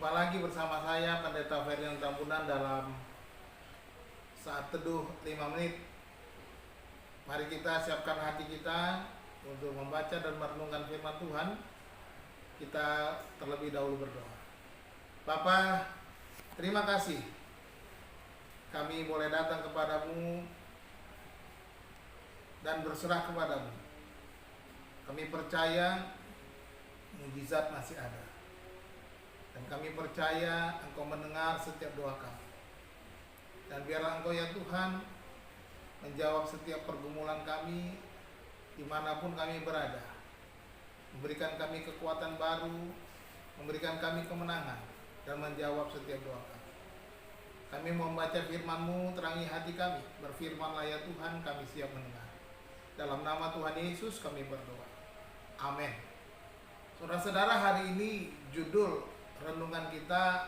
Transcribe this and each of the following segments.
Jumpa lagi bersama saya Pendeta Ferdinand Tambunan dalam saat teduh 5 menit. Mari kita siapkan hati kita untuk membaca dan merenungkan firman Tuhan. Kita terlebih dahulu berdoa. Bapa, terima kasih kami boleh datang kepadamu dan berserah kepadamu. Kami percaya mujizat masih ada. Dan kami percaya Engkau mendengar setiap doa kami. Dan biarlah Engkau ya Tuhan menjawab setiap pergumulan kami dimanapun kami berada. Memberikan kami kekuatan baru, memberikan kami kemenangan, dan menjawab setiap doa kami. Kami mau membaca firman-Mu, terangi hati kami. Berfirmanlah ya Tuhan, kami siap mendengar. Dalam nama Tuhan Yesus kami berdoa. Amin. Saudara-saudara, hari ini judul renungan kita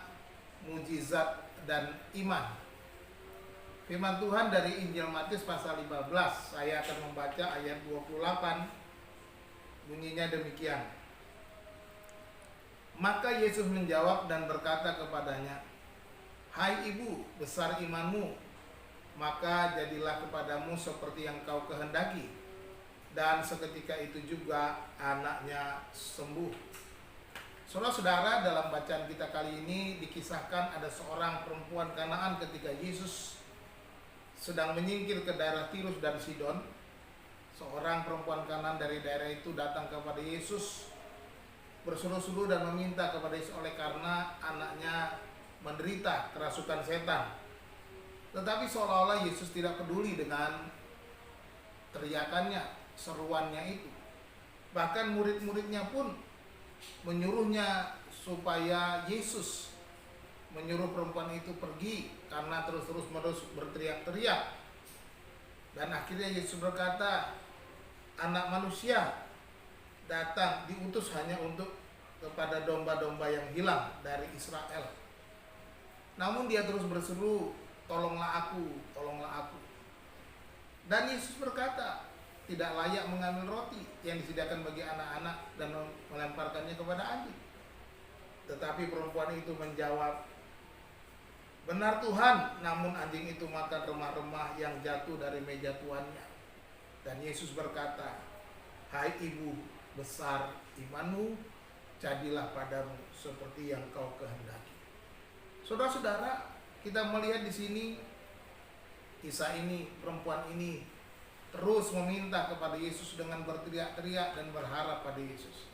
mujizat dan iman. Firman Tuhan dari Injil Matius pasal 15. Saya akan membaca ayat 28. Bunyinya demikian. Maka Yesus menjawab dan berkata kepadanya, "Hai ibu, besar imanmu, maka jadilah kepadamu seperti yang kau kehendaki." Dan seketika itu juga anaknya sembuh. Saudara-saudara, dalam bacaan kita kali ini dikisahkan ada seorang perempuan Kanaan ketika Yesus sedang menyingkir ke daerah Tirus dan Sidon. Seorang perempuan Kanaan dari daerah itu datang kepada Yesus berseru-seru dan meminta kepada Yesus oleh karena anaknya menderita kerasukan setan. Tetapi seolah-olah Yesus tidak peduli dengan teriakannya, seruannya itu. Bahkan murid-muridnya pun menyuruhnya supaya Yesus menyuruh perempuan itu pergi karena terus-menerus berteriak-teriak. Dan akhirnya Yesus berkata, "Anak manusia datang diutus hanya untuk kepada domba-domba yang hilang dari Israel." Namun dia terus berseru, "Tolonglah aku, tolonglah aku." Dan Yesus berkata, "Tidak layak mengambil roti yang disediakan bagi anak-anak dan melemparkannya kepada anjing." Tetapi perempuan itu menjawab, "Benar Tuhan, namun anjing itu makan remah-remah yang jatuh dari meja tuannya." Dan Yesus berkata, "Hai ibu, besar imanmu, jadilah padamu seperti yang kau kehendaki." Saudara-saudara, kita melihat di sini kisah ini, perempuan ini terus meminta kepada Yesus dengan berteriak-teriak dan berharap pada Yesus.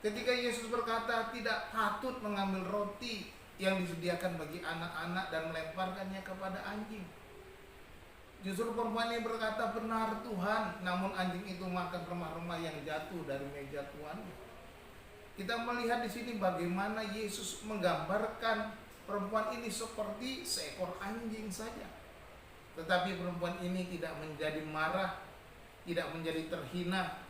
Ketika Yesus berkata tidak patut mengambil roti yang disediakan bagi anak-anak dan melemparkannya kepada anjing, justru perempuan ini berkata, "Benar Tuhan, namun anjing itu makan remah-remah yang jatuh dari meja tuannya." Kita melihat di sini bagaimana Yesus menggambarkan perempuan ini seperti seekor anjing saja. Tetapi perempuan ini tidak menjadi marah, tidak menjadi terhina,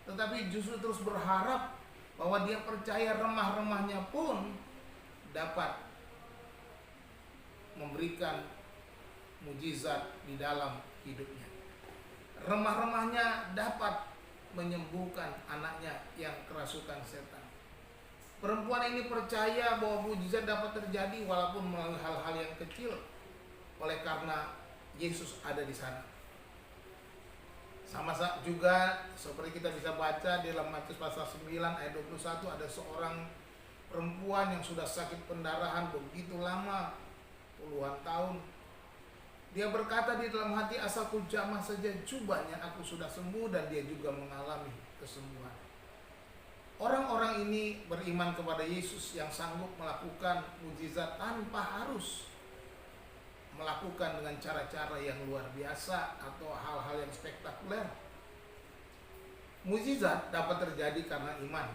tetapi justru terus berharap bahwa dia percaya remah-remahnya pun dapat memberikan mujizat di dalam hidupnya. Remah-remahnya dapat menyembuhkan anaknya yang kerasukan setan. Perempuan ini percaya bahwa mujizat dapat terjadi walaupun melalui hal-hal yang kecil, oleh karena Yesus ada di sana. Sama juga seperti kita bisa baca di dalam Matius pasal 9 ayat 21, ada seorang perempuan yang sudah sakit pendarahan begitu lama, puluhan tahun. Dia berkata di dalam hati, "Asalku jamah saja jubahnya, aku sudah sembuh," dan dia juga mengalami kesembuhan. Orang-orang ini beriman kepada Yesus yang sanggup melakukan mujizat tanpa harus melakukan dengan cara-cara yang luar biasa atau hal-hal yang spektakuler. Mujizat dapat terjadi karena iman.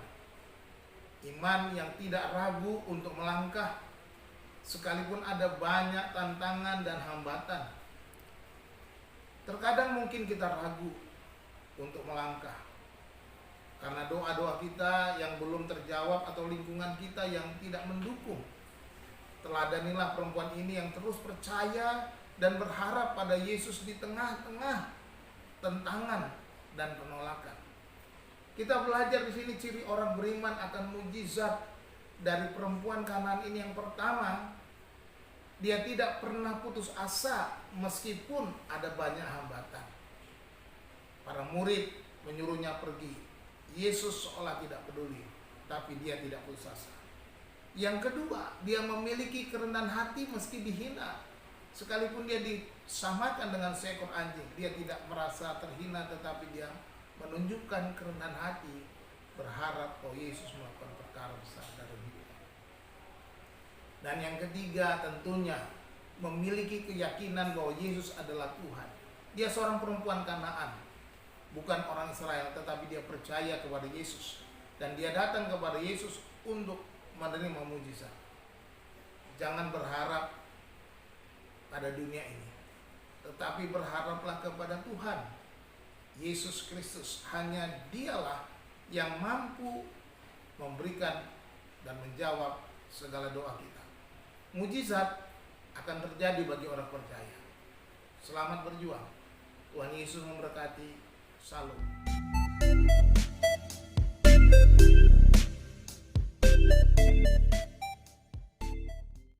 Iman yang tidak ragu untuk melangkah sekalipun ada banyak tantangan dan hambatan. Terkadang mungkin kita ragu untuk melangkah karena doa-doa kita yang belum terjawab atau lingkungan kita yang tidak mendukung. Teladanilah perempuan ini yang terus percaya dan berharap pada Yesus di tengah-tengah tentangan dan penolakan. Kita belajar di sini ciri orang beriman akan mujizat dari perempuan Kanaan ini yang pertama, dia tidak pernah putus asa meskipun ada banyak hambatan. Para murid menyuruhnya pergi. Yesus seolah tidak peduli, tapi dia tidak putus asa. Yang kedua, dia memiliki kerendahan hati meski dihina. Sekalipun dia disamakan dengan seekor anjing, dia tidak merasa terhina, tetapi dia menunjukkan kerendahan hati, berharap bahwa Yesus melakukan perkara besar dalam hidupnya. Dan yang ketiga, tentunya memiliki keyakinan bahwa Yesus adalah Tuhan. Dia seorang perempuan Kanaan, bukan orang Israel, tetapi dia percaya kepada Yesus. Dan dia datang kepada Yesus untuk menerima mujizat. Jangan berharap pada dunia ini, tetapi berharaplah kepada Tuhan Yesus Kristus. Hanya dialah yang mampu memberikan dan menjawab segala doa kita. Mujizat akan terjadi bagi orang percaya. Selamat berjuang. Tuhan Yesus memberkati. Salam.